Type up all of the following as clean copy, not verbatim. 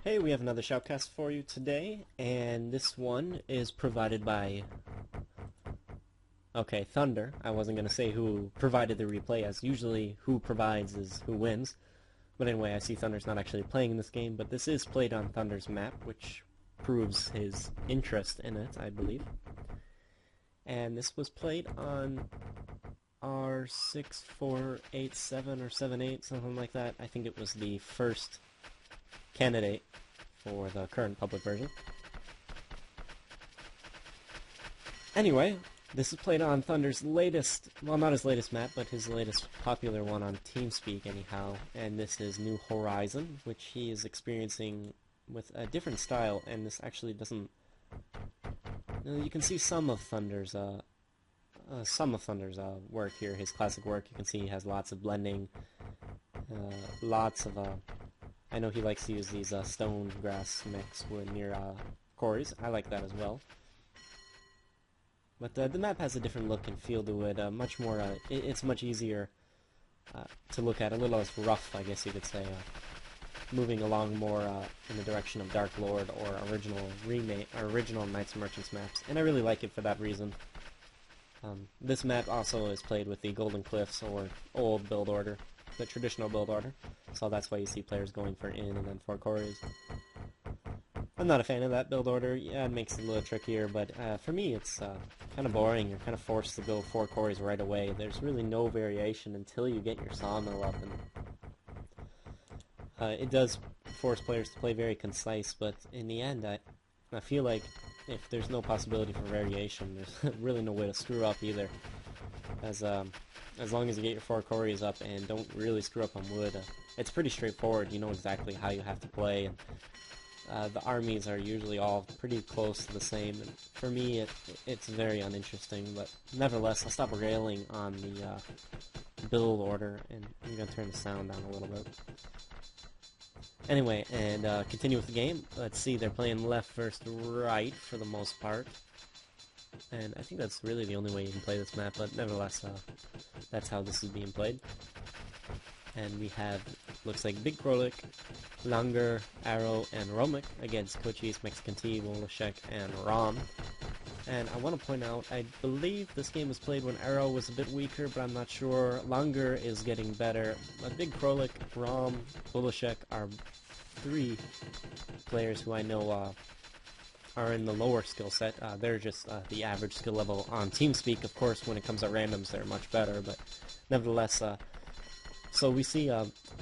Hey, we have another shoutcast for you today, and this one is provided by... Okay, Thunder. I wasn't going to say who provided the replay, as usually who provides is who wins. But anyway, I see Thunder's not actually playing in this game, but this is played on Thunder's map, which proves his interest in it, I believe. And this was played on R6487 or 78, something like that. I think it was the first candidate for the current public version. Anyway, this is played on Thunder's latest, well, not his latest map, but his latest popular one on TeamSpeak anyhow, and this is New Horizon, which he is experiencing with a different style, and this actually doesn't... You can see some of Thunder's work here, his classic work. You can see he has lots of blending, lots of... I know he likes to use these stone grass mix near quarries. I like that as well. But the map has a different look and feel to it. Much more. It's much easier to look at. A little less rough, I guess you could say. Moving along more in the direction of Dark Lord or original Knights and Merchants maps, and I really like it for that reason. This map also is played with the Golden Cliffs or old build order. The traditional build order, so that's why you see players going for in and then for quarries. I'm not a fan of that build order. Yeah, it makes it a little trickier, but for me it's kind of boring. You're kind of forced to go for quarries right away. There's really no variation until you get your sawmill up, and it does force players to play very concise, but in the end I feel like if there's no possibility for variation, there's really no way to screw up either. As long as you get your 4 quarries up and don't really screw up on wood, it's pretty straightforward. You know exactly how you have to play, and the armies are usually all pretty close to the same. And for me, it's very uninteresting, but nevertheless, I'll stop railing on the build order, and I'm going to turn the sound down a little bit. Anyway, and continue with the game. Let's see, they're playing left versus right for the most part. And I think that's really the only way you can play this map, but nevertheless, that's how this is being played. And we have, looks like Big Krolik, Langer, Arrow, and Romic against Cochise, Mexican Tea, Wolashek, and Rom. And I want to point out, I believe this game was played when Arrow was a bit weaker, but I'm not sure. Langer is getting better. Big Krolik, Rom, Wolashek are 3 players who I know are in the lower skill set. They're just the average skill level on TeamSpeak. Of course, when it comes to randoms, they're much better, but nevertheless, so we see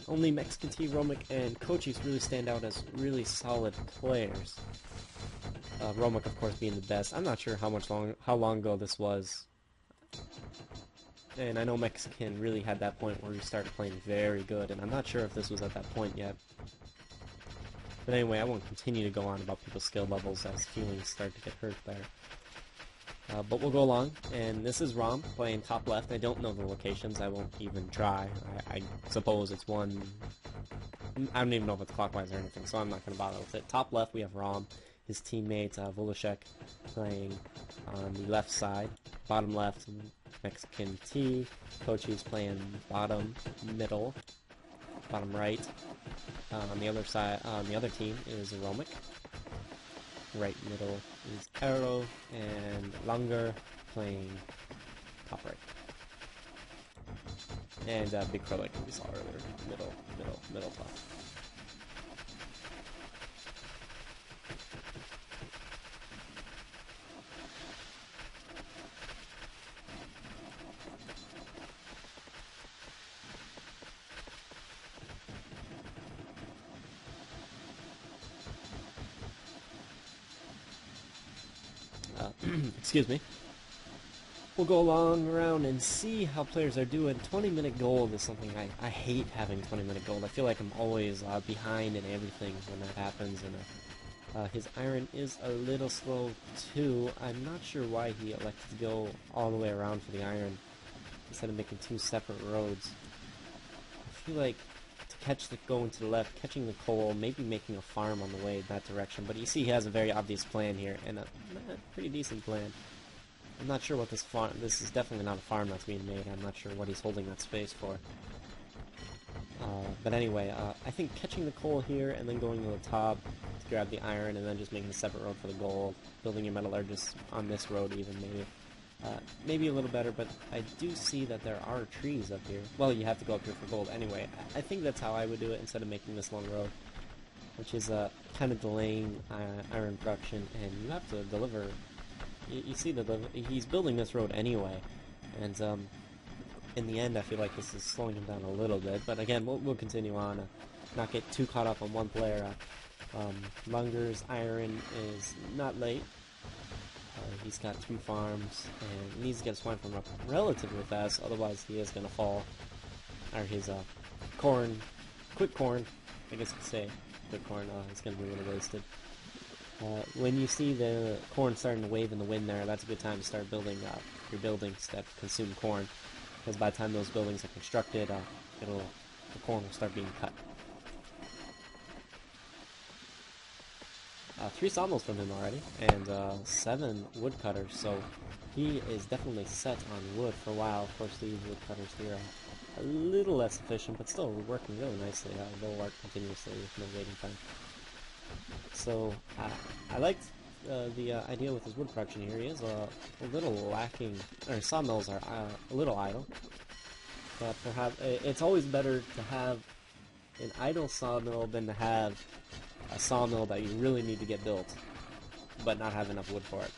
only Mexican Tea, Romic, and Cochise really stand out as really solid players. Romic, of course, being the best. I'm not sure how long ago this was, and I know Mexican really had that point where he started playing very good, and I'm not sure if this was at that point yet. But anyway, I won't continue to go on about people's skill levels as feelings start to get hurt there. But we'll go along, and this is Rom playing top left. I don't know the locations. I won't even try. I suppose it's one... I don't even know if it's clockwise or anything, so I'm not going to bother with it. Top left, we have Rom. His teammate, Wolashek, playing on the left side. Bottom left, Mexican Tea. Cochise playing bottom middle. Bottom right. On the other side, on the other team is Romic. Right middle is Arrow, and Langer playing top right. And Big Krolik, we saw earlier, middle top. Excuse me. We'll go along around and see how players are doing. 20-minute gold is something I hate having 20-minute gold. I feel like I'm always behind in everything when that happens, and his iron is a little slow too. I'm not sure why he elected to go all the way around for the iron instead of making 2 separate roads. I feel like going to the left, catching the coal, maybe making a farm on the way in that direction. But you see he has a very obvious plan here, and a pretty decent plan. I'm not sure what this farm... This is definitely not a farm that's being made. I'm not sure what he's holding that space for. But anyway, I think catching the coal here and then going to the top to grab the iron and then just making a separate road for the gold, building your metallurgist on this road even maybe. Maybe a little better, but I do see that there are trees up here. Well, you have to go up here for gold anyway. I think that's how I would do it instead of making this long road, which is kind of delaying iron production, and you have to deliver. You see that he's building this road anyway, and in the end I feel like this is slowing him down a little bit, but again we'll continue on, not get too caught up on one player. Lunger's iron is not late. He's got 2 farms, and he needs to get his swine farm up relatively fast, otherwise he is going to fall. Or his corn, quick corn, I guess you could say, quick corn, is going to be a little wasted. When you see the corn starting to wave in the wind there, that's a good time to start building your buildings that consume corn, because by the time those buildings are constructed, the corn will start being cut. 3 sawmills from him already, and 7 woodcutters, so he is definitely set on wood for a while. Of course, these woodcutters here are a little less efficient, but still working really nicely. They'll work continuously with no waiting time. So, I liked the idea with his wood production here. He is a little lacking, or sawmills are a little idle, but perhaps it's always better to have an idle sawmill than to have a sawmill that you really need to get built, but not have enough wood for it,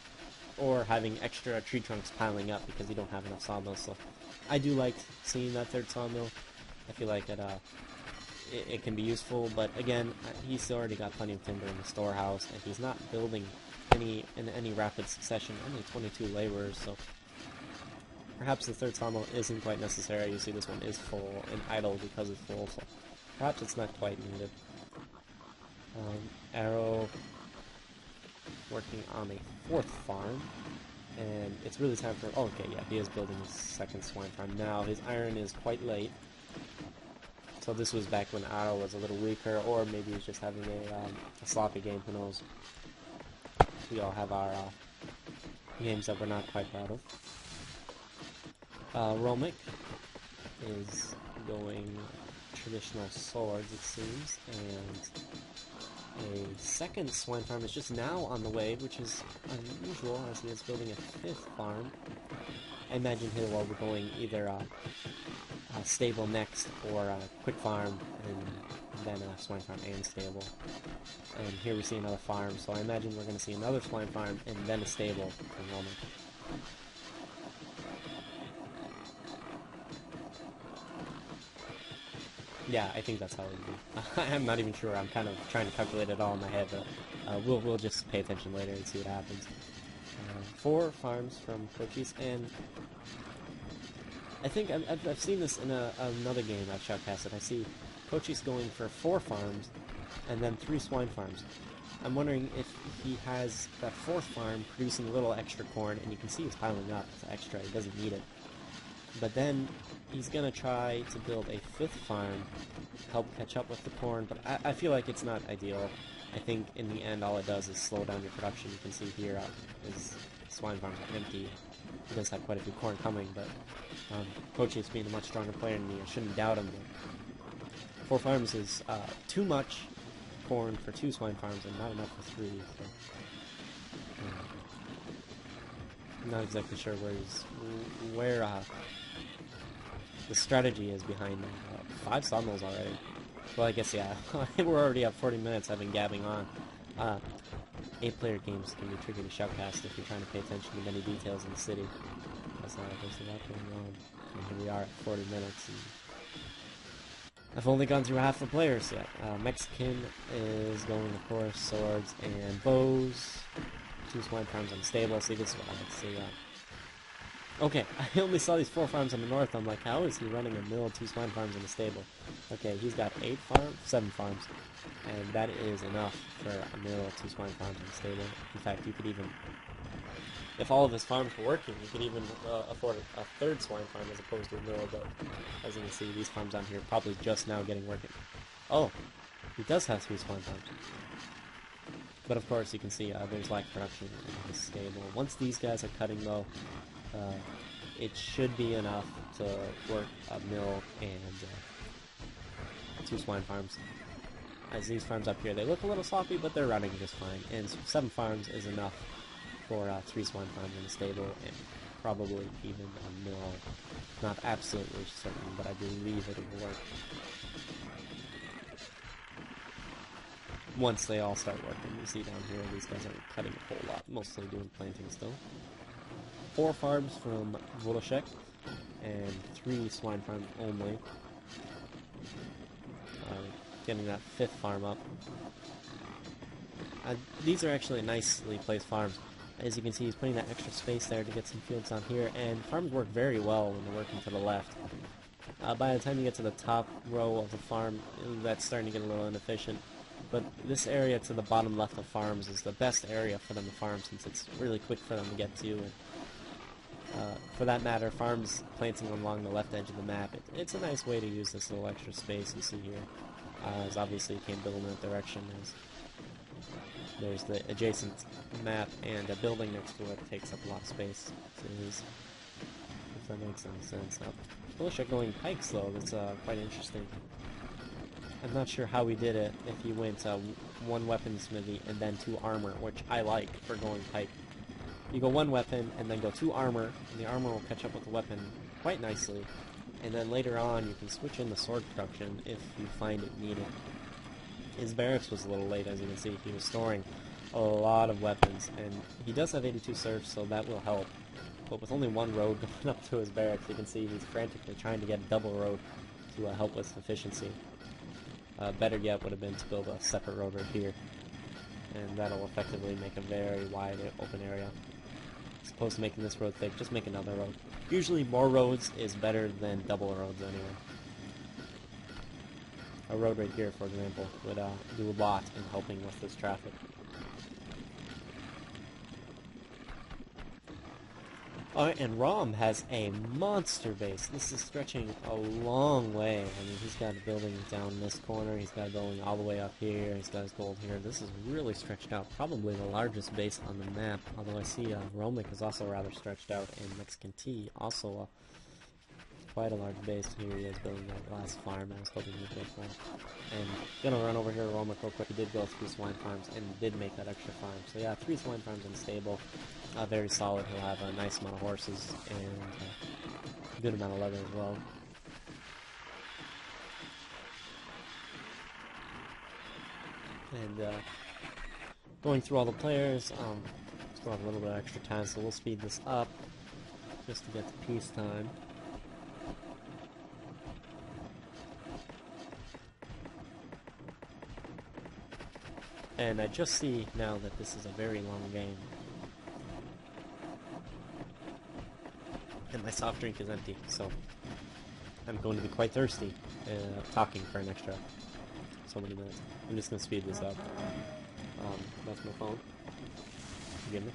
or having extra tree trunks piling up because you don't have enough sawmills. So I do like seeing that 3rd sawmill. I feel like it can be useful, but again, he's already got plenty of timber in the storehouse, and he's not building in any rapid succession. Only 22 laborers, so perhaps the 3rd sawmill isn't quite necessary. You see this one is full and idle because it's full, so perhaps it's not quite needed. Arrow working on a 4th farm, and it's really time for... Oh, okay, yeah, he is building his 2nd swine farm now. His iron is quite late, so this was back when Arrow was a little weaker, or maybe he's just having a sloppy game, who knows. We all have our games that we're not quite proud of. Romic is going traditional swords, it seems, and a 2nd swine farm is just now on the way, which is unusual as he is building a 5th farm. I imagine he will be going either a stable next, or a quick farm, and then a swine farm and stable. And here we see another farm, so I imagine we're going to see another swine farm and then a stable from Roman. Yeah, I think that's how it would be. I'm not even sure. I'm kind of trying to calculate it all in my head, but we'll just pay attention later and see what happens. 4 farms from Cochise, and I think I've seen this in another game I've shoutcasted. I see Cochise going for 4 farms and then 3 swine farms. I'm wondering if he has that 4th farm producing a little extra corn, and you can see it's piling up. It's extra. He doesn't need it. But then he's going to try to build a 5th farm to help catch up with the corn, but I feel like it's not ideal. I think in the end all it does is slow down your production. You can see here his swine farms are empty. He does have quite a few corn coming, but Cochise being a much stronger player than me, I shouldn't doubt him. 4 farms is too much corn for 2 swine farms and not enough for 3, so I'm not exactly sure where the strategy is behind 5 sawmills already. Well, I guess, yeah, we're already at 40 minutes. I've been gabbing on. 8-player games can be tricky to shoutcast if you're trying to pay attention to many details in the city. There's a lot going on. And here we are at 40 minutes. And I've only gone through half the players yet. Mexican is going, of course, swords and bows. 2 swine farms on the stable. See, this is what I like to see. Okay, I only saw these 4 farms on the north. I'm like, how is he running a mill, 2 swine farms in a stable? Okay, he's got 7 farms, and that is enough for a mill, 2 swine farms in a stable. In fact, you could even, if all of his farms were working, you could even afford a 3rd swine farm as opposed to a mill, but as you can see, these farms down here probably just now getting working. Oh, he does have 3 swine farms. But of course, you can see there's lack of production in his stable. Once these guys are cutting, though, it should be enough to work a mill and 2 swine farms. As these farms up here, they look a little sloppy, but they're running just fine. And 7 farms is enough for 3 swine farms in the stable, and probably even a mill. Not absolutely certain, but I believe it will work. Once they all start working, you see down here, these guys aren't cutting a whole lot, mostly doing planting still. 4 farms from Woloshek, and 3 swine farms only. Getting that 5th farm up. These are actually nicely placed farms. As you can see, he's putting that extra space there to get some fields on here, and farms work very well when they're working to the left. By the time you get to the top row of the farm, that's starting to get a little inefficient. But this area to the bottom left of farms is the best area for them to farm, since it's really quick for them to get to. And, for that matter, farms planting along the left edge of the map, it's a nice way to use this little extra space you see here. As obviously you can't build in that direction, as there's the adjacent map and a building next to it takes up a lot of space to use, if that makes any sense. Woloshek going pikes though, that's quite interesting. I'm not sure how we did it, if he went 1 weapon smithy and then 2 armor, which I like for going pike. You go 1 weapon and then go 2 armor, and the armor will catch up with the weapon quite nicely. And then later on, you can switch in the sword production if you find it needed. His barracks was a little late, as you can see. He was storing a lot of weapons, and he does have 82 serfs, so that will help. But with only 1 road going up to his barracks, you can see he's frantically trying to get a double road to help with efficiency. Better yet would have been to build a separate road right here, and that'll effectively make a very wide open area. As opposed to making this road thick, just make another road. Usually more roads is better than double roads anyway. A road right here, for example, would do a lot in helping with this traffic. Alright, and Rom has a monster base. This is stretching a long way. I mean, he's got a building down this corner, he's got a building all the way up here, he's got his gold here. This is really stretched out. Probably the largest base on the map, although I see Romic is also rather stretched out, and Mexican T also quite a large base. Here he is building that last farm I was hoping he'd go for. And gonna run over here to Romic real quick. He did go 3 swine farms and did make that extra farm. So yeah, 3 swine farms in the stable. Very solid. He'll have a nice amount of horses and a good amount of leather as well. And going through all the players, still have a little bit of extra time, so we'll speed this up just to get to peacetime. And I just see now that this is a very long game. And my soft drink is empty, so I'm going to be quite thirsty talking for an extra so many minutes. I'm just going to speed this up. That's my phone. Forgive me.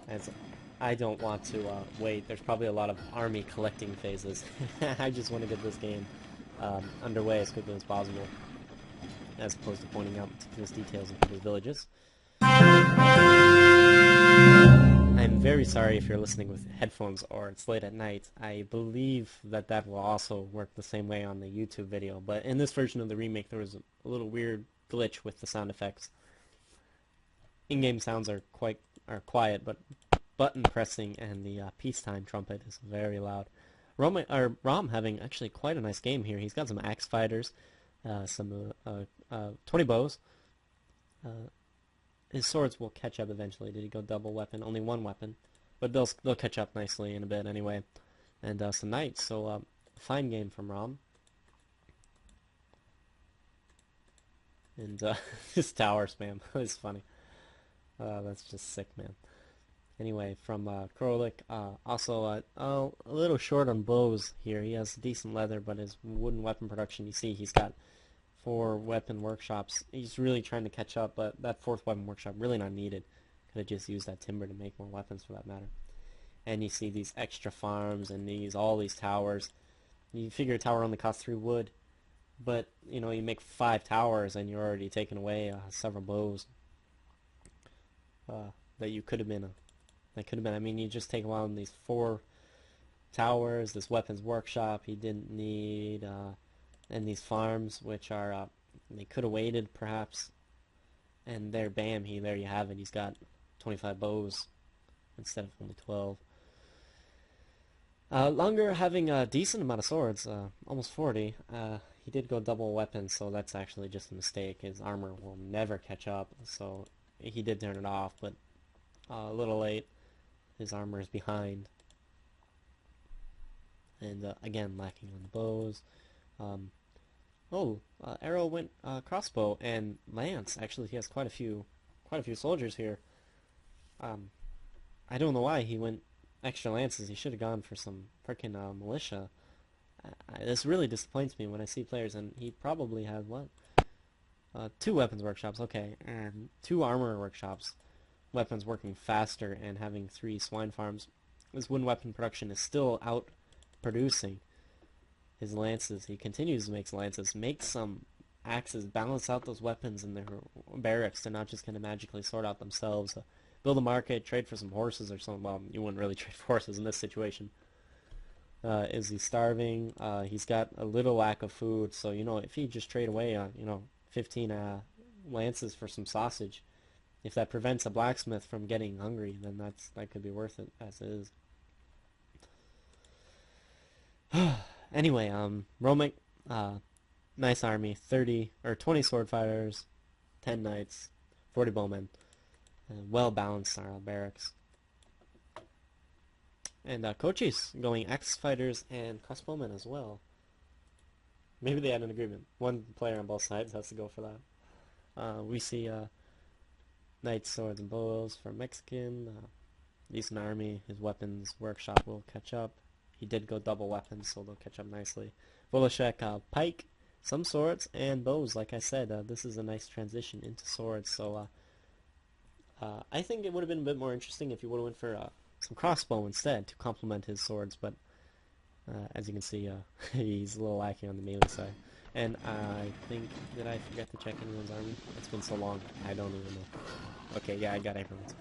As I don't want to wait. There's probably a lot of army collecting phases. I just want to get this game underway as quickly as possible, as opposed to pointing out meticulous details in people's villages. I'm very sorry if you're listening with headphones or it's late at night. I believe that that will also work the same way on the YouTube video, but in this version of the remake there was a little weird glitch with the sound effects. In-game sounds are quiet, but button pressing and the peacetime trumpet is very loud. Rom having actually quite a nice game here. He's got some axe fighters, some 20 bows. His swords will catch up eventually. Did he go double weapon? Only 1 weapon, but they'll catch up nicely in a bit anyway. And some knights. So fine game from Rom. And this tower spam is funny. That's just sick, man. Anyway, from Krolik, also a little short on bows here. He has decent leather, but his wooden weapon production, you see he's got 4 weapon workshops. He's really trying to catch up, but that 4th weapon workshop really not needed. Could have just used that timber to make more weapons for that matter. And you see these extra farms and all these towers. You figure a tower only costs 3 wood, but you know, you make 5 towers and you're already taking away several bows that you could have been. I mean, you just take one of these 4 towers, this weapons workshop. He didn't need, and these farms, which are, they could have waited perhaps. And there, bam, there you have it. He's got 25 bows instead of only 12. Longer having a decent amount of swords, almost 40. He did go double weapons, so that's actually just a mistake. His armor will never catch up, so he did turn it off, but a little late. His armor is behind. And again, lacking on the bows. Arrow went crossbow and lance. Actually, he has quite a few soldiers here. I don't know why he went extra lances. He should have gone for some frickin' militia. This really disappoints me when I see players, and he probably had what? 2 weapons workshops, okay, and 2 armor workshops. Weapons working faster and having 3 swine farms. His wind weapon production is still out producing his lances. He continues to make lances, make some axes, balance out those weapons in their barracks. They're not just going to magically sort out themselves. Build a market, trade for some horses or something. Well, you wouldn't really trade for horses in this situation. Is he starving? He's got a little lack of food, so, if he just trade away, 15 lances for some sausage, if that prevents a blacksmith from getting hungry, then that could be worth it as is. Anyway, Romic, nice army, 20 sword fighters, 10 knights, 40 bowmen, well balanced barracks. And Kochis going axe fighters and crossbowmen as well. Maybe they had an agreement. One player on both sides has to go for that. We see knights, swords, and bows for Mexican. Decent army. His weapons workshop will catch up. He did go double weapons, so they'll catch up nicely. Volashek, pike, some swords, and bows. Like I said, this is a nice transition into swords. So I think it would have been a bit more interesting if he would have went for some crossbow instead to complement his swords. But as you can see, he's a little lacking on the melee side. And I think, did I forget to check anyone's army? It's been so long, I don't even know. Okay, yeah, I got everyone's.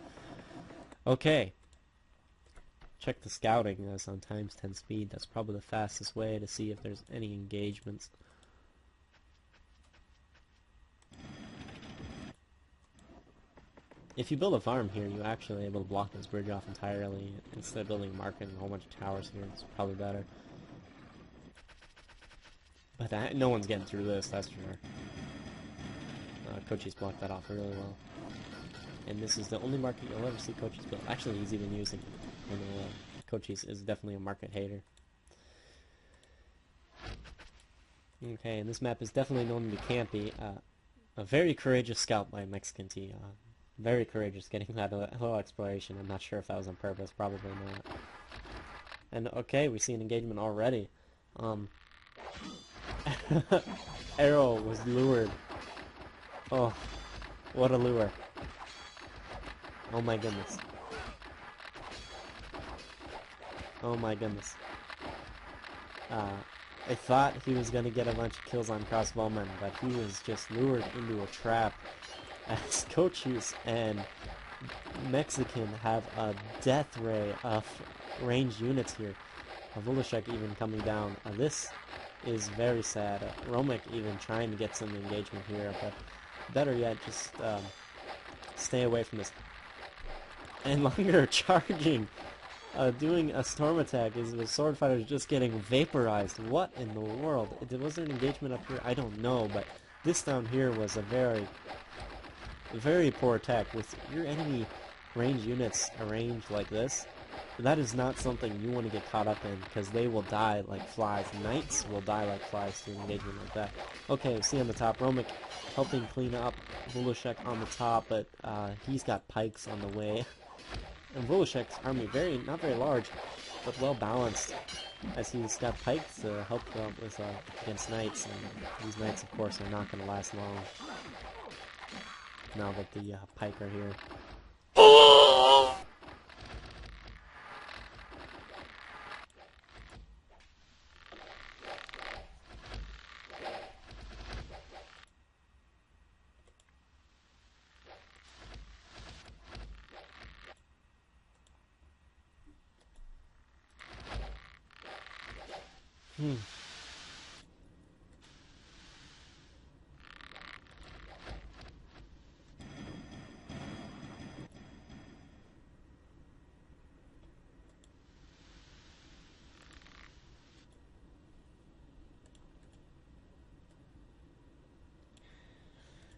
Okay. Check the scouting as on times 10 speed. That's probably the fastest way to see if there's any engagements. If you build a farm here, you're actually able to block this bridge off entirely. Instead of building a market and a whole bunch of towers here, it's probably better. But no one's getting through this, that's for sure. Kochi's blocked that off really well. And this is the only market you'll ever see Kochi's build. Actually, he's even using it. Kochi's is definitely a market hater. Okay, and this map is definitely known to be campy. A very courageous scout by Mexican T. Very courageous getting that little exploration. I'm not sure if that was on purpose. Probably not. And okay, we see an engagement already. Arrow was lured. Oh, what a lure. Oh my goodness. Oh my goodness. I thought he was going to get a bunch of kills on crossbowmen, but he was just lured into a trap. As Coaches and Mexican have a death ray of ranged units here. Volashek even coming down. This is very sad. Romic even trying to get some engagement here, but better yet, just stay away from this. And longer charging. Doing a storm attack is the sword fighters just getting vaporized. What in the world? Was there an engagement up here? I don't know, but this down here was a very poor attack. With your enemy range units arranged like this, that is not something you want to get caught up in, because they will die like flies. Knights will die like flies to an engagement like that. Okay, see on the top, Romic helping clean up Volashek on the top, but he's got pikes on the way. And Volashek's army not very large, but well balanced, as he's got pikes to help out with against knights, and these knights, of course, are not going to last long. Now that the pike are here. Hmm.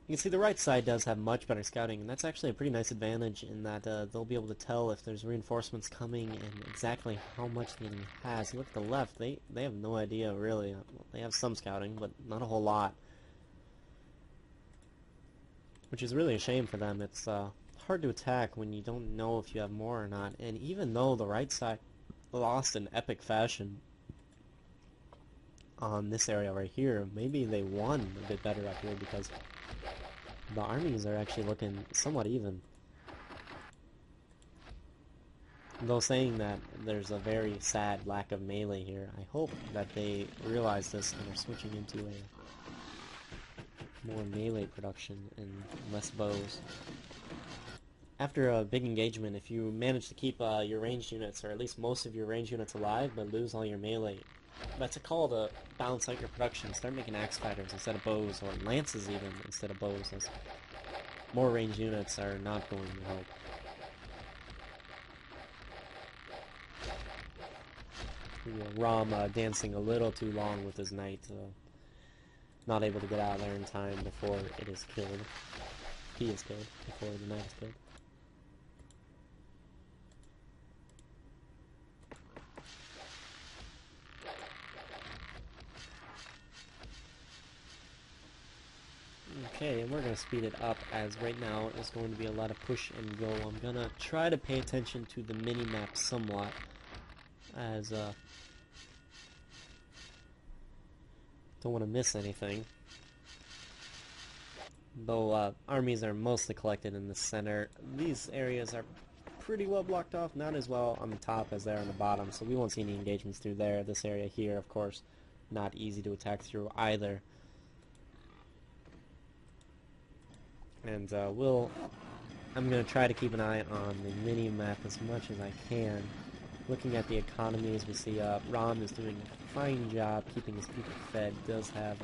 You can see the right side does have much better scouting, and that's actually a pretty nice advantage in that they'll be able to tell if there's reinforcements coming and exactly how much the enemy has. Look at the left, they have no idea really. They have some scouting, but not a whole lot. Which is really a shame for them. It's hard to attack when you don't know if you have more or not, and even though the right side lost in epic fashion on this area right here, maybe they won a bit better up here because the armies are actually looking somewhat even. Though saying that there's a very sad lack of melee here, I hope that they realize this and are switching into a more melee production and less bows. After a big engagement, if you manage to keep your ranged units, or at least most of your ranged units alive, but lose all your melee, that's a call to balance out your production. Start making axe fighters instead of bows, or lances even instead of bows, as more ranged units are not going to help. Rom dancing a little too long with his knight, not able to get out of there in time before it is killed. He is killed before the knight is killed. Okay, and we're going to speed it up, as right now is going to be a lot of push and go. I'm going to try to pay attention to the mini-map somewhat, as don't want to miss anything. Though armies are mostly collected in the center, these areas are pretty well blocked off, not as well on the top as they are on the bottom, so we won't see any engagements through there. This area here, of course, not easy to attack through either. And I'm going to try to keep an eye on the mini-map as much as I can. Looking at the economies, we see Rom is doing a fine job keeping his people fed. Does have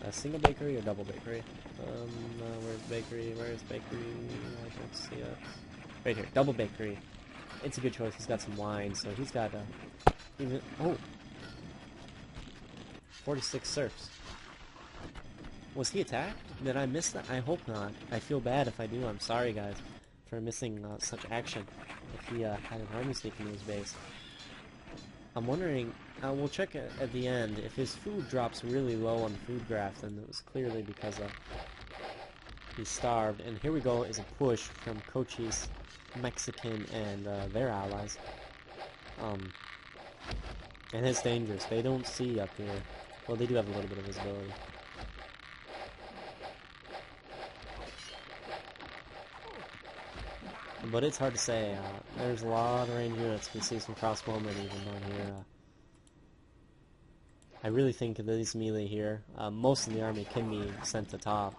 a single bakery or double bakery? Where's bakery? Where's bakery? I don't see it. Right here, double bakery. It's a good choice. He's got some wine, so he's got even 46 serfs. Was he attacked? Did I miss that? I hope not. I feel bad if I do. I'm sorry, guys, for missing such action. If he had an army sneaking into his base. I'm wondering, we'll check at the end, if his food drops really low on the food graph, then it was clearly because he's starved. And here we go, is a push from Cochise, Mexican, and their allies. And it's dangerous. They don't see up here. Well, they do have a little bit of visibility. But it's hard to say. There's a lot of ranged units. We see some crossbowmen even down here. I really think these melee here, most of the army can be sent to top.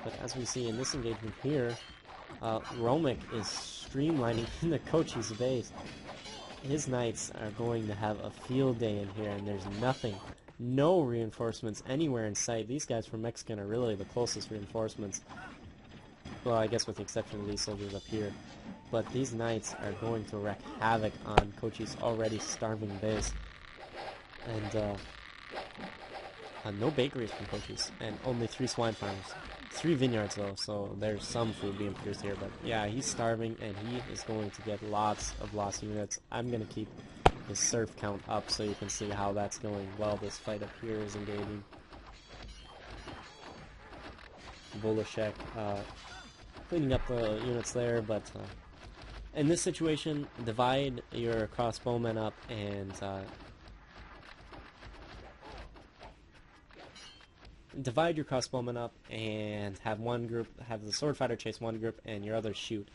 But as we see in this engagement here, Romic is streamlining in the Cochise base. His knights are going to have a field day in here, and there's nothing. No reinforcements anywhere in sight. These guys from Mexican are really the closest reinforcements. Well, I guess with the exception of these soldiers up here. But these knights are going to wreak havoc on Cochi's already starving base. And no bakeries from Cochi's, and only 3 swine farms. 3 vineyards though, so there's some food being produced here. But yeah, he's starving, and he is going to get lots of lost units. I'm going to keep his serf count up so you can see how that's going while this fight up here is engaging. Volashek, cleaning up the units there, but in this situation, divide your crossbowmen up and have one group, have the sword fighter chase one group and your others shoot,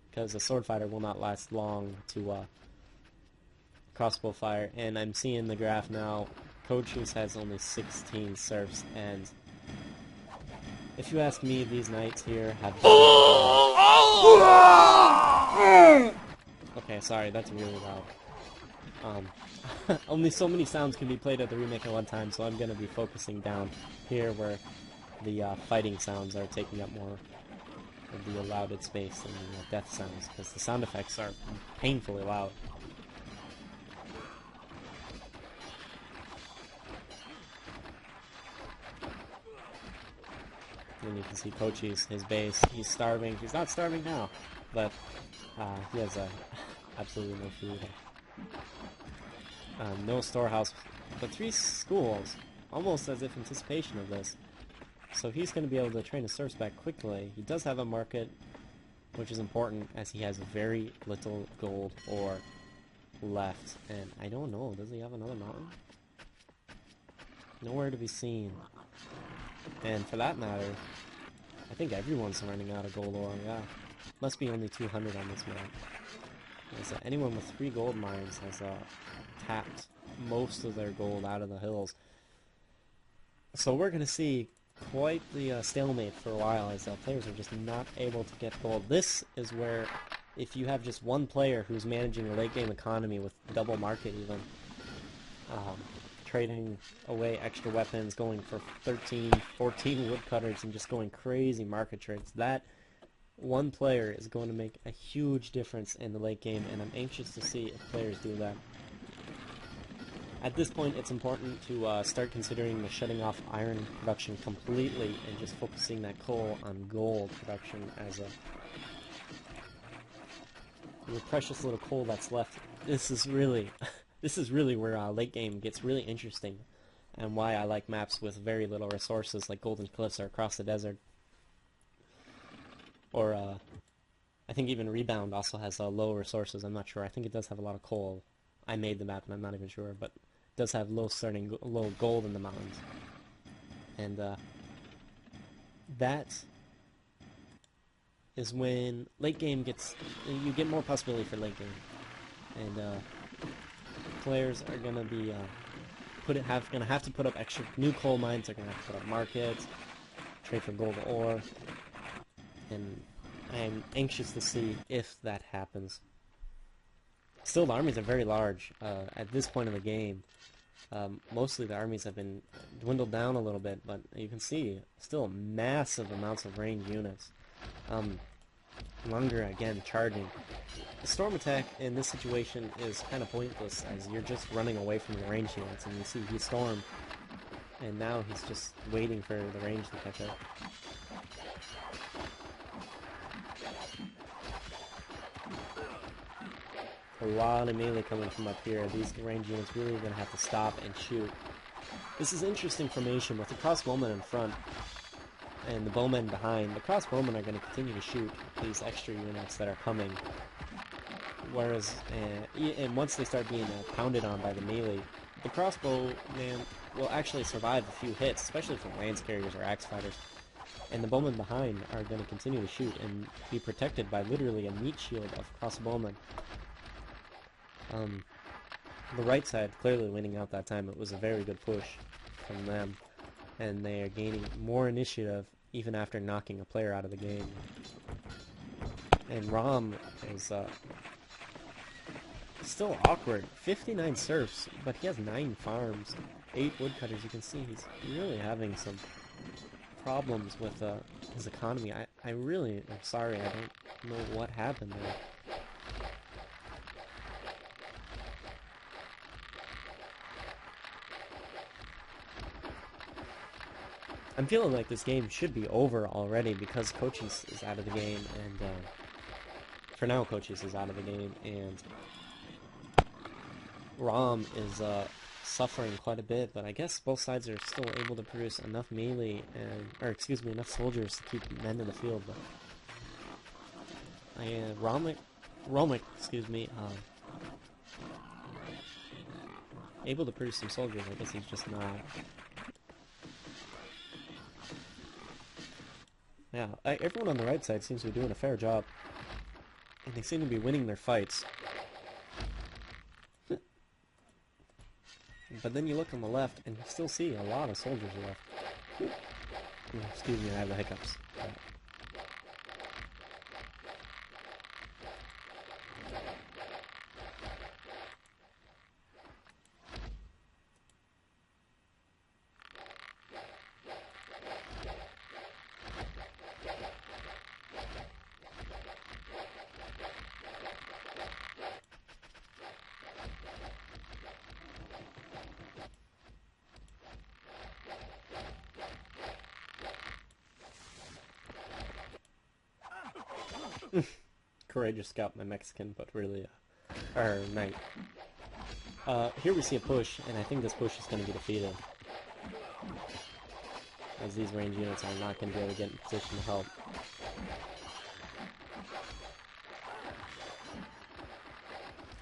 because the sword fighter will not last long to crossbow fire. And I'm seeing the graph now, Cochise has only 16 serfs, and if you ask me, these knights here have... Okay, sorry, that's really loud. Only so many sounds can be played at the remake at one time, so I'm going to be focusing down here where the fighting sounds are taking up more of the allowed space than the death sounds, because the sound effects are painfully loud. And you can see Kochi's, his base, he's starving. He's not starving now, but he has absolutely no food. No storehouse, but 3 schools, almost as if anticipation of this. So he's going to be able to train his serfs back quickly. He does have a market, which is important, as he has very little gold ore left. And I don't know, does he have another mountain? Nowhere to be seen. And for that matter, I think everyone's running out of gold ore, yeah. Must be only 200 on this map. As anyone with 3 gold mines has tapped most of their gold out of the hills. So we're going to see quite the stalemate for a while, as players are just not able to get gold. This is where, if you have just one player who's managing a late game economy with double market even, trading away extra weapons, going for 13, 14 woodcutters, and just going crazy market trades, that one player is going to make a huge difference in the late game, and I'm anxious to see if players do that. At this point, it's important to start considering the shutting off iron production completely and just focusing that coal on gold production as the precious little coal that's left. This is really this is really where late game gets really interesting, and why I like maps with very little resources like Golden Cliffs or Across the Desert. Or I think even Rebound also has low resources. I'm not sure. I think it does have a lot of coal. I made the map and I'm not even sure, but it does have low gold in the mountains. And that is when late game gets, you get more possibility for late game. And players are gonna be gonna have to put up extra new coal mines. They're gonna have to put up markets, trade for gold ore, and I'm anxious to see if that happens. Still, the armies are very large at this point of the game. Mostly the armies have been dwindled down a little bit, but you can see still massive amounts of ranged units. Longer, again, charging. The storm attack in this situation is kind of pointless, as you're just running away from your ranged units, and you see he stormed, and now he's just waiting for the range to catch up. A lot of melee coming from up here. These range units really are going to have to stop and shoot. This is interesting formation with the crossbowmen in front and the bowmen behind. The crossbowmen are going to continue to shoot these extra units that are coming. Whereas, and once they start being pounded on by the melee, the crossbowman will actually survive a few hits, especially from lance carriers or axe fighters. And the bowmen behind are going to continue to shoot and be protected by literally a meat shield of crossbowmen. The right side clearly winning out that time. It was a very good push from them, and they are gaining more initiative even after knocking a player out of the game. And Rom is still awkward. 59 serfs, but he has 9 farms, 8 woodcutters. You can see he's really having some problems with his economy. I really am sorry. I don't know what happened there. I'm feeling like this game should be over already because Cochise is out of the game, and for now Cochise is out of the game, and Rom is suffering quite a bit, but I guess both sides are still able to produce enough melee, enough soldiers to keep men in the field. But Romic, able to produce some soldiers. I guess he's just not. Yeah, everyone on the right side seems to be doing a fair job, and they seem to be winning their fights. But then you look on the left, and you still see a lot of soldiers left. Excuse me, I have the hiccups. Courageous scout, my Mexican, but really, or knight. Here we see a push, and I think this push is going to be defeated, as these range units are not going to be able to get in position to help.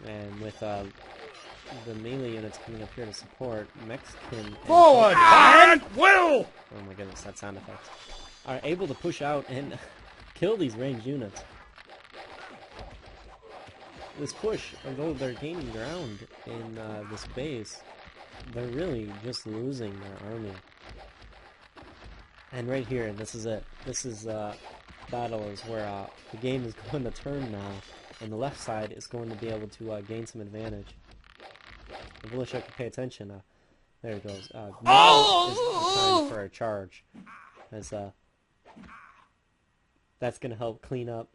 And with the melee units coming up here to support, Mexican Forward and will! Oh my goodness, that sound effect. Are able to push out and kill these ranged units. This push, although they're gaining ground in this base, they're really just losing their army. And right here, this is it. This is battle is where the game is going to turn now, and the left side is going to be able to gain some advantage. I wish I could pay attention. There it goes. Now is the time for a charge, as that's going to help clean up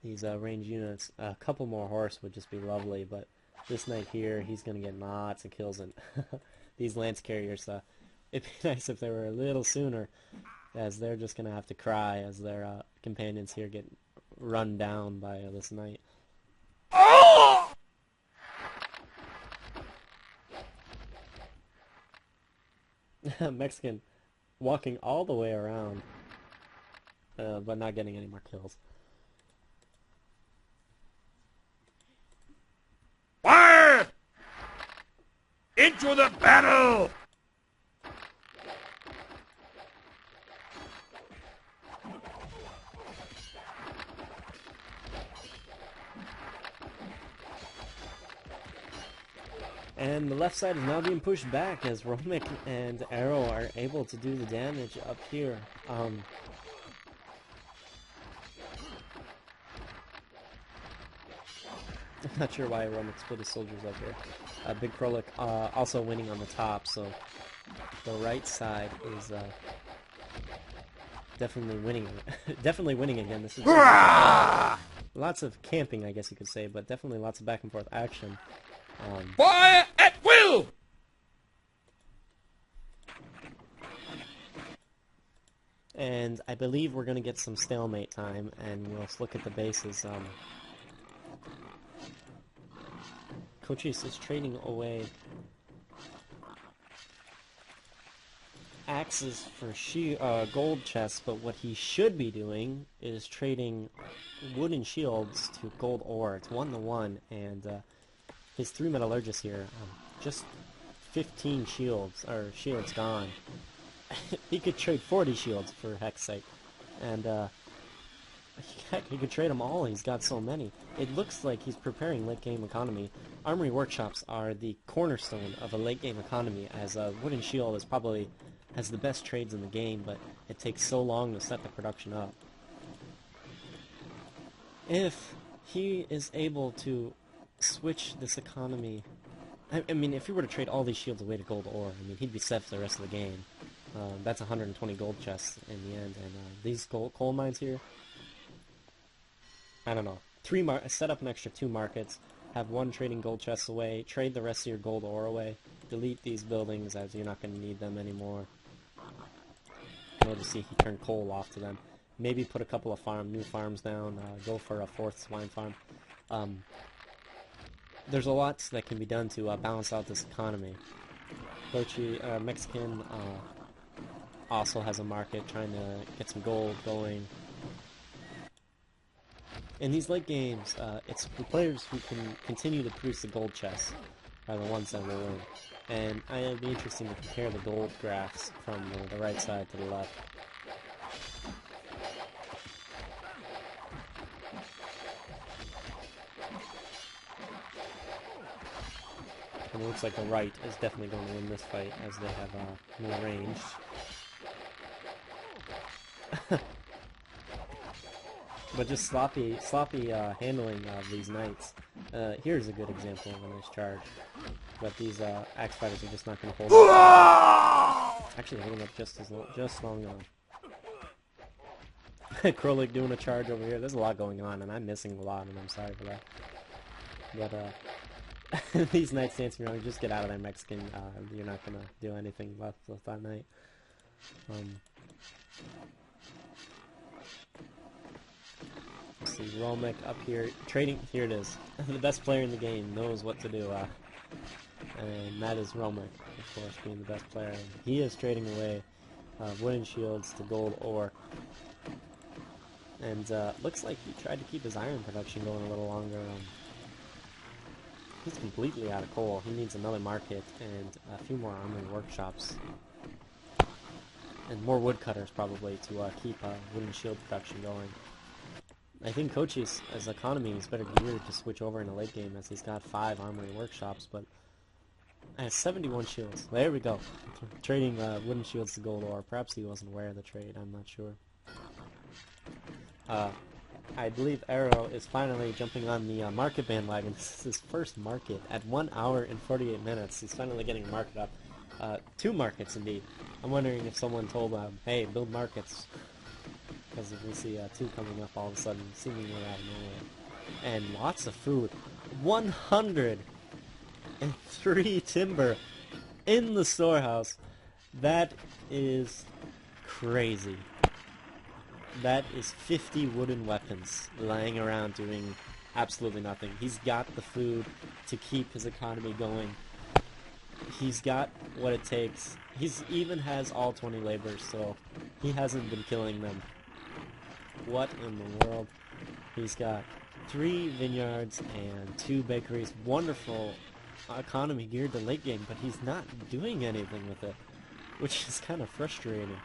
these range units. A couple more horse would just be lovely, but this knight here, he's going to get lots of kills, and these lance carriers, it'd be nice if they were a little sooner, as they're just going to have to cry as their companions here get run down by this knight. Mexican walking all the way around, but not getting any more kills. Fire! Into the battle! And the left side is now being pushed back as Romic and Arrow are able to do the damage up here. I'm not sure why Romic split his soldiers up here. Big Krolik also winning on the top, so the right side is definitely winning. Definitely winning again. This is lots of camping, I guess you could say, but definitely lots of back and forth action. Fire at will! And I believe we're going to get some stalemate time, and we'll look at the bases. Cochise is trading away axes for gold chests, but what he should be doing is trading wooden shields to gold ore. It's 1-to-1, and his 3 metallurgists here, just 15 shields, or shields gone. He could trade 40 shields for heck's sake, and heck, he could trade them all. He's got so many. It looks like he's preparing late game economy. Armory workshops are the cornerstone of a late game economy, as a wooden shield is probably has the best trades in the game, but it takes so long to set the production up. If he is able to switch this economy, I mean, if he were to trade all these shields away to gold ore, I mean, he'd be set for the rest of the game. That's 120 gold chests in the end, and these coal mines here, I don't know, set up an extra 2 markets, have 1 trading gold chests away, trade the rest of your gold ore away, delete these buildings as you're not going to need them anymore. Notice he turned coal off to them. Maybe put a couple of new farms down, go for a 4th swine farm. There's a lot that can be done to balance out this economy. Mexican also has a market trying to get some gold going. In these late games, it's the players who can continue to produce the gold chests are the ones that will win. And it'll be interesting to compare the gold graphs from the right side to the left. And it looks like the right is definitely going to win this fight, as they have more range. But just sloppy handling of these knights. Here's a good example of a nice charge. But these axe fighters are just not going to hold up. Actually, holding up just long enough. Krolik doing a charge over here. There's a lot going on, and I'm missing a lot, and I'm sorry for that. But these knights dancing around, just get out of there, Mexican. You're not going to do anything left with that knight. Let's see, Romek up here, trading, here it is. The best player in the game knows what to do, and that is Romek, of course, being the best player. He is trading away wooden shields to gold ore. And looks like he tried to keep his iron production going a little longer. He's completely out of coal. He needs another market and a few more armory workshops. And more woodcutters probably to keep wooden shield production going. I think Kochi's economy is better geared to switch over in a late game as he's got 5 armory workshops, but has 71 shields. There we go. Trading wooden shields to gold ore. Perhaps he wasn't aware of the trade, I'm not sure. I believe Arrow is finally jumping on the market bandwagon. This is his first market at 1 hour and 48 minutes. He's finally getting a market up. 2 markets indeed. I'm wondering if someone told him, hey, build markets. Because we see 2 coming up all of a sudden, seemingly out of nowhere. And lots of food. 103 timber in the storehouse. That is crazy. That is 50 wooden weapons lying around doing absolutely nothing. He's got the food to keep his economy going. He's got what it takes. He's even has all 20 laborers, so he hasn't been killing them. What in the world? He's got 3 vineyards and 2 bakeries. Wonderful economy geared to late game, but he's not doing anything with it, which is kind of frustrating.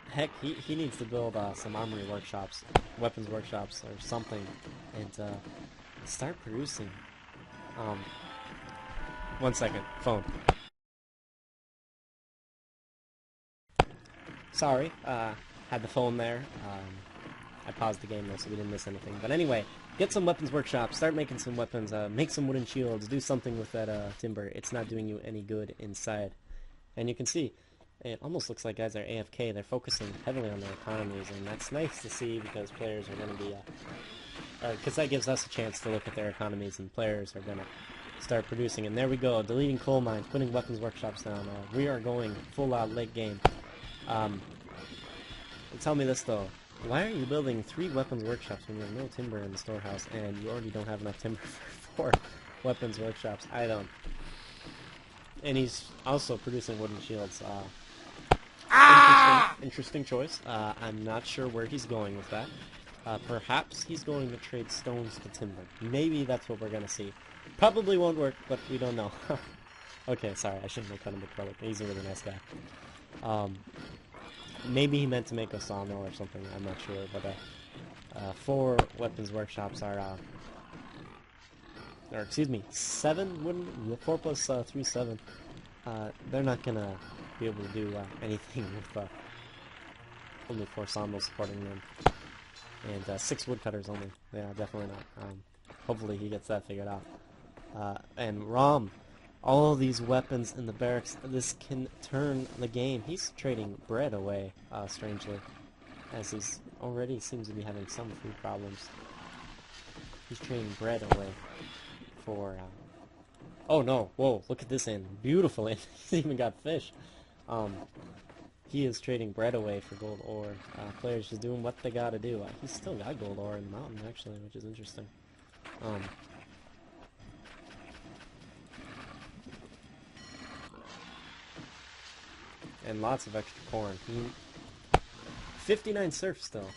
Heck, he needs to build some armory workshops, weapons workshops, or something, and start producing. 1 second, phone. Sorry, had the phone there. I paused the game though, so we didn't miss anything. But anyway, get some weapons workshops, start making some weapons, make some wooden shields, do something with that timber. It's not doing you any good inside. And you can see, it almost looks like guys are AFK. They're focusing heavily on their economies, and that's nice to see because players are going to be, because that gives us a chance to look at their economies, and players are going to start producing. And there we go, deleting coal mines, putting weapons workshops down. We are going full out late game. Tell me this though, why are you building 3 weapons workshops when you have no timber in the storehouse, and you already don't have enough timber for 4 weapons workshops? I don't. And he's also producing wooden shields. Interesting choice. I'm not sure where he's going with that. Perhaps he's going to trade stones to timber. Maybe that's what we're going to see. Probably won't work, but we don't know. Okay, sorry, I shouldn't make fun of McCulloch. He's a really nice guy. Maybe he meant to make a sawmill or something, I'm not sure. But 4 weapons workshops are... or excuse me, 7 wooden... 4 plus 3, 7. They're not going to be able to do anything with only 4 sawmills supporting them. And 6 woodcutters only. Yeah, definitely not. Hopefully he gets that figured out. And Rom, all these weapons in the barracks, this can turn the game. He's trading bread away, strangely, as he's already seems to be having some food problems. He's trading bread away for... oh no, whoa, look at this inn. Beautiful inn. He's even got fish. He is trading bread away for gold ore. Players just doing what they gotta do. He's still got gold ore in the mountain, actually, which is interesting. And lots of extra corn. 59 surf still.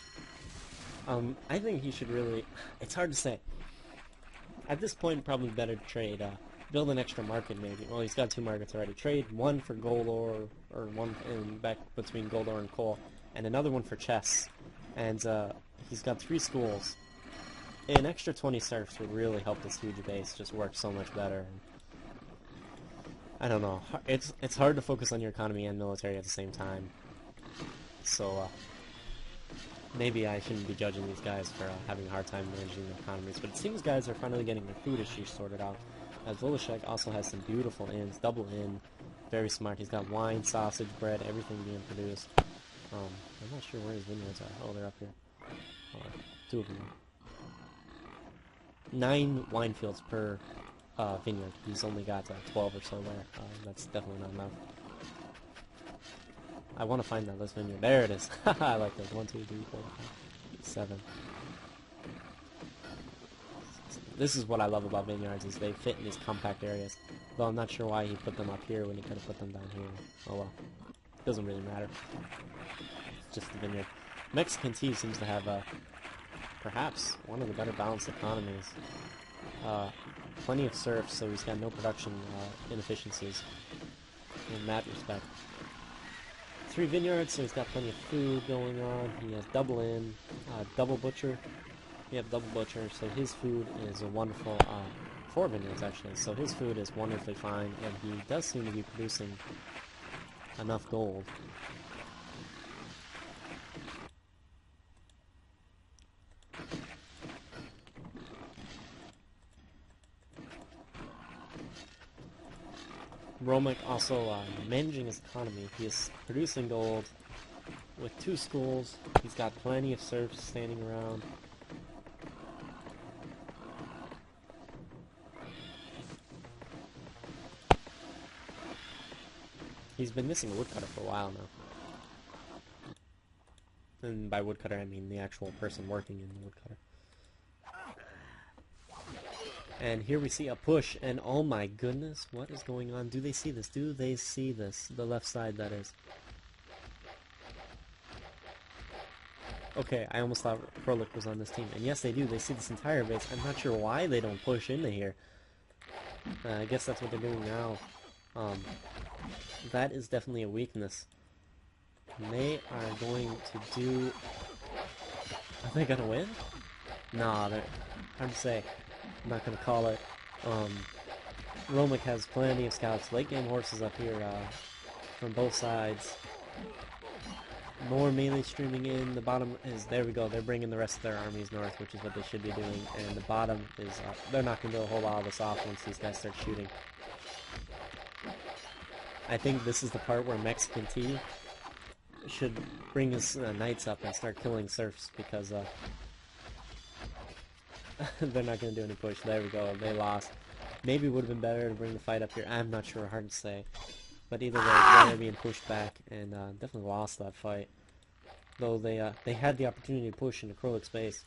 I think he should really... It's hard to say. At this point, probably better to trade... build an extra market, maybe. Well, he's got 2 markets already. Trade 1 for gold ore, or 1 in back between gold ore and coal, and another 1 for chests. And he's got 3 schools. An extra 20 serfs would really help this huge base just work so much better. I don't know. It's hard to focus on your economy and military at the same time. So maybe I shouldn't be judging these guys for having a hard time managing their economies. But it seems guys are finally getting their food issues sorted out. As Volashek also has some beautiful inns, double inn, very smart. He's got wine, sausage, bread, everything being produced. I'm not sure where his vineyards are. Oh, they're up here. 2 of them. 9 wine fields per vineyard. He's only got 12 or so there. That's definitely not enough. I want to find that list vineyard. There it is. I like those. 1, 2, 3, 4, 5, 7. This is what I love about vineyards, is they fit in these compact areas. Though I'm not sure why he put them up here when he could have put them down here. Oh well. Doesn't really matter. It's just the vineyard. Mexican tea seems to have perhaps one of the better balanced economies. Plenty of serfs, so he's got no production inefficiencies in that respect. 3 vineyards, so he's got plenty of food going on. He has double in, double butcher. We have double butcher, so his food is a wonderful, 4 vineyards actually, so his food is wonderfully fine, and he does seem to be producing enough gold. Romic also managing his economy. He is producing gold with 2 schools. He's got plenty of serfs standing around. He's been missing a woodcutter for a while now. And by woodcutter, I mean the actual person working in the woodcutter. And here we see a push, and oh my goodness, what is going on? Do they see this? Do they see this? The left side, that is. Okay, I almost thought Froelich was on this team. And yes, they do. They see this entire base. I'm not sure why they don't push into here. I guess that's what they're doing now. That is definitely a weakness. And they are going to do... Are they going to win? Nah, they're... hard to say. I'm not going to call it. Romic has plenty of scouts. Late game horses up here from both sides. More melee streaming in. The bottom is... There we go. They're bringing the rest of their armies north, which is what they should be doing. And the bottom is... they're not going to do a whole lot of this off once these guys start shooting. I think this is the part where Mexican T should bring his knights up and start killing serfs, because they're not going to do any push. There we go. They lost. Maybe it would have been better to bring the fight up here. I'm not sure. Hard to say. But either way, they're being pushed back, and definitely lost that fight. Though they had the opportunity to push into Krolik's base.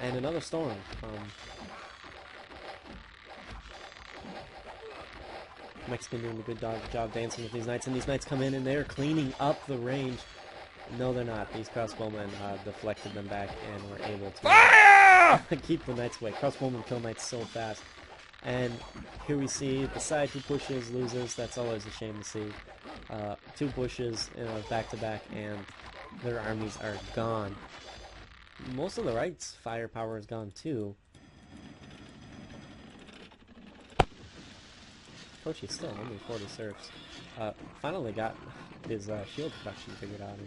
And another storm. Mexican doing a good job dancing with these knights, and these knights come in and they're cleaning up the range. No, they're not. These crossbowmen deflected them back and were able to keep the knights away. Crossbowmen kill knights so fast. And here we see the side who pushes loses. That's always a shame to see. 2 pushes back to back, and their armies are gone. Most of the right's firepower is gone too. Kochi's still only 40 serfs. Finally got his shield production figured out. You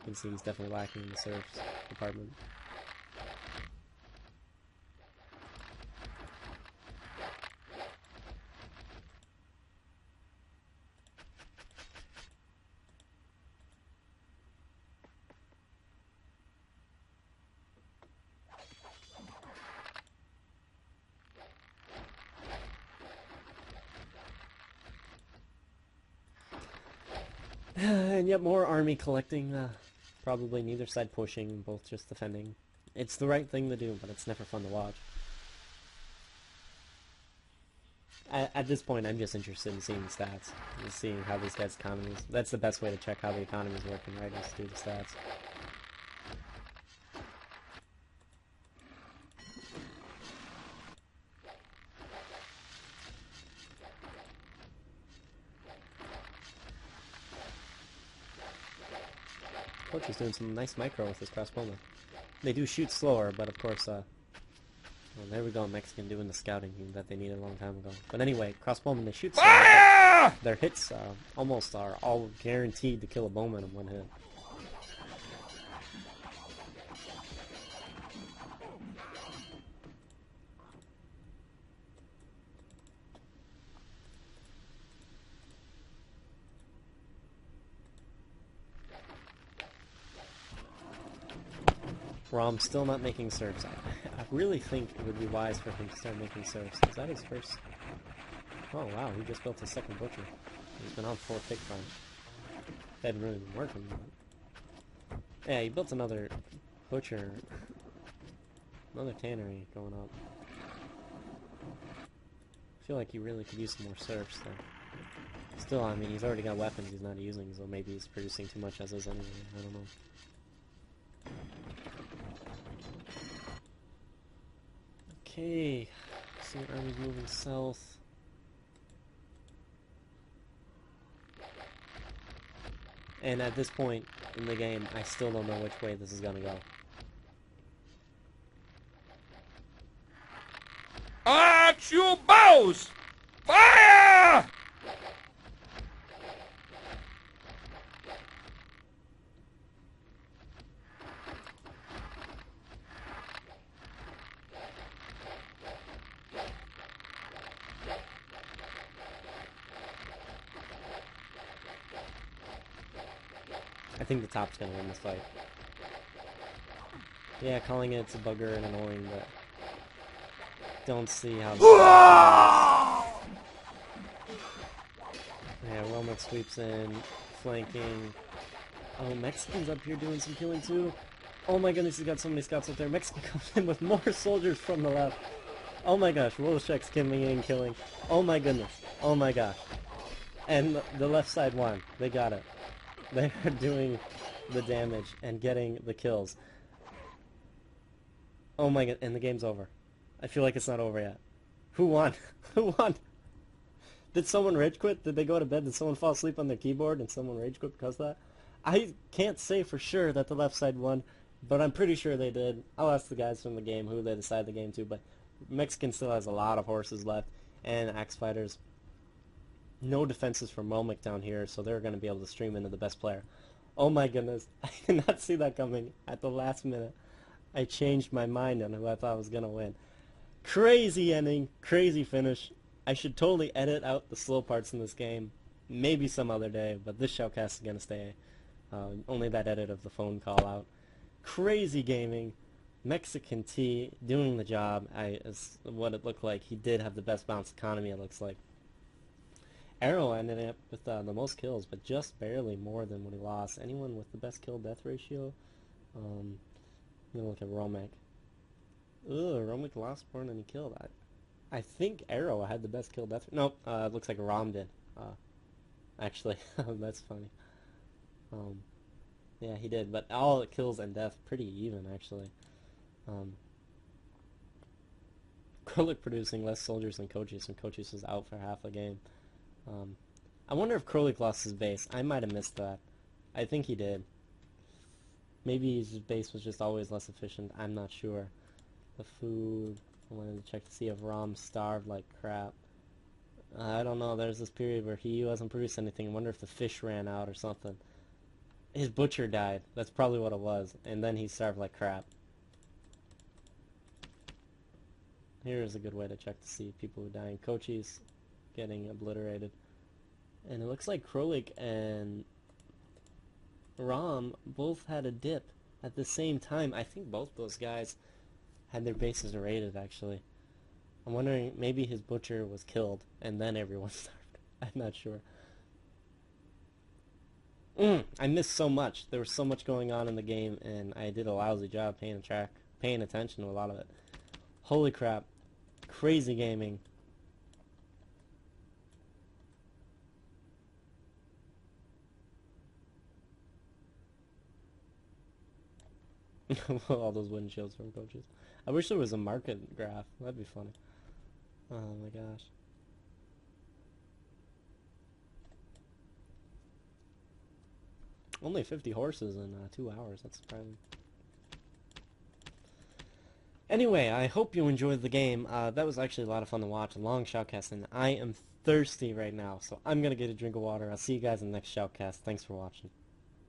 can see he's definitely lacking in the serfs department. And yet more army collecting, probably neither side pushing, both just defending. It's the right thing to do, but it's never fun to watch. At this point, I'm just interested in seeing the stats, and seeing how these guys' economies... That's the best way to check how the economy's working, right, is to do the stats. Coach is doing some nice micro with his crossbowmen. They do shoot slower, but of course, well, there we go, Mexican doing the scouting that they needed a long time ago. But anyway, crossbowmen, they shoot slower. Their hits almost are all guaranteed to kill a bowman in one hit. Rom's still not making serfs. I really think it would be wise for him to start making serfs. Is that his first? Oh wow, he just built a second butcher. He's been on 4 pig farms. That hadn't really been working. But... yeah, he built another butcher, another tannery going up. I feel like he really could use some more serfs though. Still, I mean, he's already got weapons he's not using, so maybe he's producing too much as is anyway. I don't know. Okay, so army's moving south. And at this point in the game, I still don't know which way this is gonna go. At your bows! Fire! I think the top's gonna win this fight. Yeah, calling it's a bugger and annoying, but don't see how. Yeah, Romex sweeps in, flanking. Oh, Mexican's up here doing some killing too. Oh my goodness, he's got so many scouts up there. Mexican comes in with more soldiers from the left. Oh my gosh, Woloshek's coming in killing. Oh my goodness. Oh my gosh. And the left side won. They got it. They are doing the damage and getting the kills. Oh my god, and the game's over. I feel like it's not over yet. Who won? Who won? Did someone rage quit? Did they go to bed? Did someone fall asleep on their keyboard and someone rage quit because of that? I can't say for sure that the left side won, but I'm pretty sure they did. I'll ask the guys from the game who they decided the game to, but Mexican still has a lot of horses left, and axe fighters. No defenses from Melmick down here, so they're going to be able to stream into the best player. Oh my goodness, I did not see that coming at the last minute. I changed my mind on who I thought was going to win. Crazy ending, crazy finish. I should totally edit out the slow parts in this game. Maybe some other day, but this shoutcast is going to stay. Only that edit of the phone call out. Crazy gaming. Mexican T doing the job. Is what it looked like. He did have the best bounce economy, it looks like. Arrow ended up with the most kills, but just barely more than what he lost. Anyone with the best kill-death ratio? I'm going to look at Romek. Ugh, Romek lost more than he killed. I think Arrow had the best kill-death. Nope, it looks like Rom did. Actually, that's funny. Yeah, he did, but all kills and death pretty even, actually. Krolik producing less soldiers than Cochise, and Cochise was out for half a game. I wonder if Krolik lost his base. I might have missed that. I think he did. Maybe his base was just always less efficient. I'm not sure. The food. I wanted to check to see if Rom starved like crap. I don't know. There's this period where he wasn't producing anything. I wonder if the fish ran out or something. His butcher died. That's probably what it was. And then he starved like crap. Here is a good way to check to see people who die. Cochise getting obliterated. And it looks like Krolik and Rom both had a dip at the same time. I think both those guys had their bases raided, actually. I'm wondering, maybe his butcher was killed and then everyone starved. I'm not sure. I missed so much. There was so much going on in the game, and I did a lousy job paying attention to a lot of it. Holy crap. Crazy gaming. All those wooden shields from Coaches. I wish there was a market graph. That'd be funny. Oh my gosh. Only 50 horses in 2 hours. That's surprising. Anyway, I hope you enjoyed the game. That was actually a lot of fun to watch. A long shoutcast, and I am thirsty right now, so I'm going to get a drink of water. I'll see you guys in the next shoutcast. Thanks for watching.